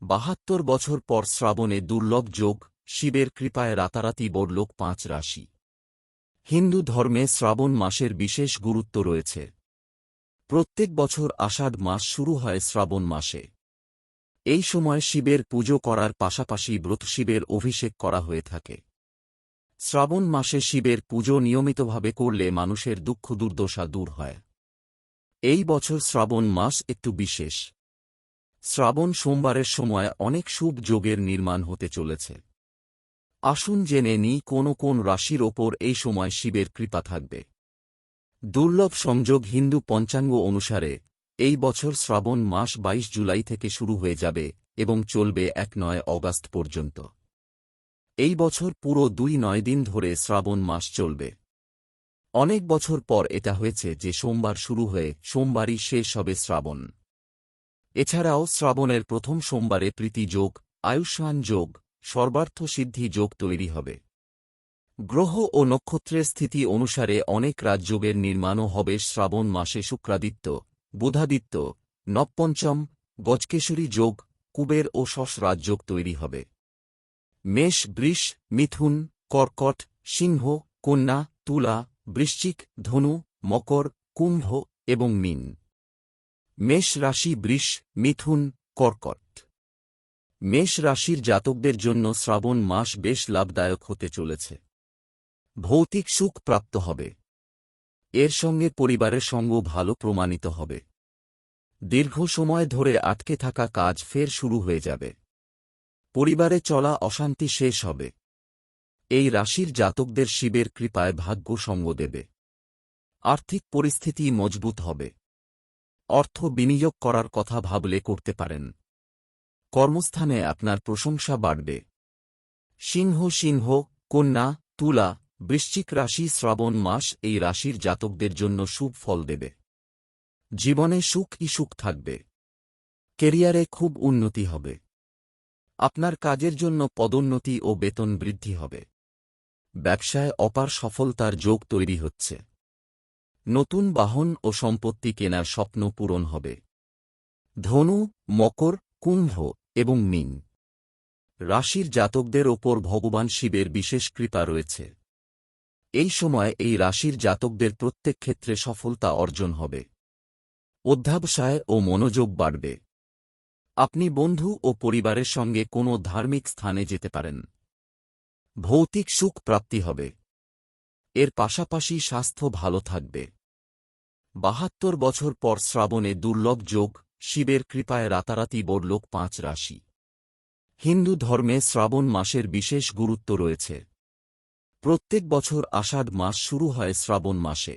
৭২ বছর পর শ্রাবণে দুর্লভ যোগ, শিবের কৃপায় রাতারাতি বড়লোক ৫ রাশি। হিন্দু ধর্মে শ্রাবণ মাসের বিশেষ গুরুত্ব রয়েছে। প্রত্যেক বছর আষাঢ় মাস শুরু হয় শ্রাবণ মাসে। এই সময় শিবের পুজো করার পাশাপাশি ব্রত শিবের অভিষেক করা হয়ে থাকে। শ্রাবণ মাসে শিবের পুজো নিয়মিতভাবে করলে মানুষের দুঃখ দুর্দশা দূর হয়। এই বছর শ্রাবণ মাস একটু বিশেষ। শ্রাবণ সোমবারের সময় অনেক শুভ যোগের নির্মাণ হতে চলেছে। আসুন জেনে নিই কোন রাশির ওপর এই সময় শিবের কৃপা থাকবে। দুর্লভ সংযোগ হিন্দু পঞ্চাঙ্গ অনুসারে এই বছর শ্রাবণ মাস ২২ জুলাই থেকে শুরু হয়ে যাবে এবং চলবে ১-৯ অগাস্ট পর্যন্ত। এই বছর পুরো ২-৯ দিন ধরে শ্রাবণ মাস চলবে। অনেক বছর পর এটা হয়েছে যে সোমবার শুরু হয়ে সোমবারই শেষ হবে শ্রাবণ। এছাড়াও শ্রাবণের প্রথম সোমবারে প্রীতি যোগ, আয়ুষ্মান যোগ, সর্বার্থ সিদ্ধি যোগ তৈরি হবে। গ্রহ ও নক্ষত্রের স্থিতি অনুসারে অনেক রাজযোগের নির্মাণও হবে শ্রাবণ মাসে। শুক্রাদিত্য, বুধাদিত্য, নবপঞ্চম, গজকেশরী যোগ, কুবের ও শশ রাজযোগ তৈরি হবে। মেষ, বৃষ, মিথুন, কর্কট, সিংহ, কন্যা, তুলা, বৃশ্চিক, ধনু, মকর, কুম্ভ এবং মীন। মেষ রাশি, বৃষ, মিথুন, কর্কট। মেষ রাশির জাতকদের জন্য শ্রাবণ মাস বেশ লাভদায়ক হতে চলেছে। ভৌতিক সুখ প্রাপ্ত হবে। এর সঙ্গে পরিবারের সঙ্গও ভালো প্রমাণিত হবে। দীর্ঘ সময় ধরে আটকে থাকা কাজ ফের শুরু হয়ে যাবে। পরিবারে চলা অশান্তি শেষ হবে। এই রাশির জাতকদের শিবের কৃপায় ভাগ্য সঙ্গ দেবে। আর্থিক পরিস্থিতি মজবুত হবে। অর্থ বিনিয়োগ করার কথা ভাবলে করতে পারেন। কর্মস্থানে আপনার প্রশংসা বাড়বে। সিংহ, কন্যা, তুলা, বৃশ্চিক রাশি শ্রাবণ মাস এই রাশির জাতকদের জন্য শুভ ফল দেবে। জীবনে সুখ থাকবে। কেরিয়ারে খুব উন্নতি হবে। আপনার কাজের জন্য পদোন্নতি ও বেতন বৃদ্ধি হবে। ব্যবসায় অপার সফলতার যোগ তৈরি হচ্ছে। নতুন বাহন ও সম্পত্তি কেনার স্বপ্ন পূরণ হবে। ধনু, মকর, কুম্ভ এবং মীন রাশির জাতকদের ওপর ভগবান শিবের বিশেষ কৃপা রয়েছে। এই সময় এই রাশির জাতকদের প্রত্যেক ক্ষেত্রে সফলতা অর্জন হবে। অধ্যবসায় ও মনোযোগ বাড়বে। আপনি বন্ধু ও পরিবারের সঙ্গে কোনো ধার্মিক স্থানে যেতে পারেন। ভৌতিক সুখ প্রাপ্তি হবে। এর পাশাপাশি স্বাস্থ্য ভালো থাকবে। ৭২ বছর পর শ্রাবণে দুর্লভ যোগ, শিবের কৃপায় রাতারাতি বড়লোক ৫ রাশি। হিন্দু ধর্মে শ্রাবণ মাসের বিশেষ গুরুত্ব রয়েছে। প্রত্যেক বছর আষাঢ় মাস শুরু হয় শ্রাবণ মাসে।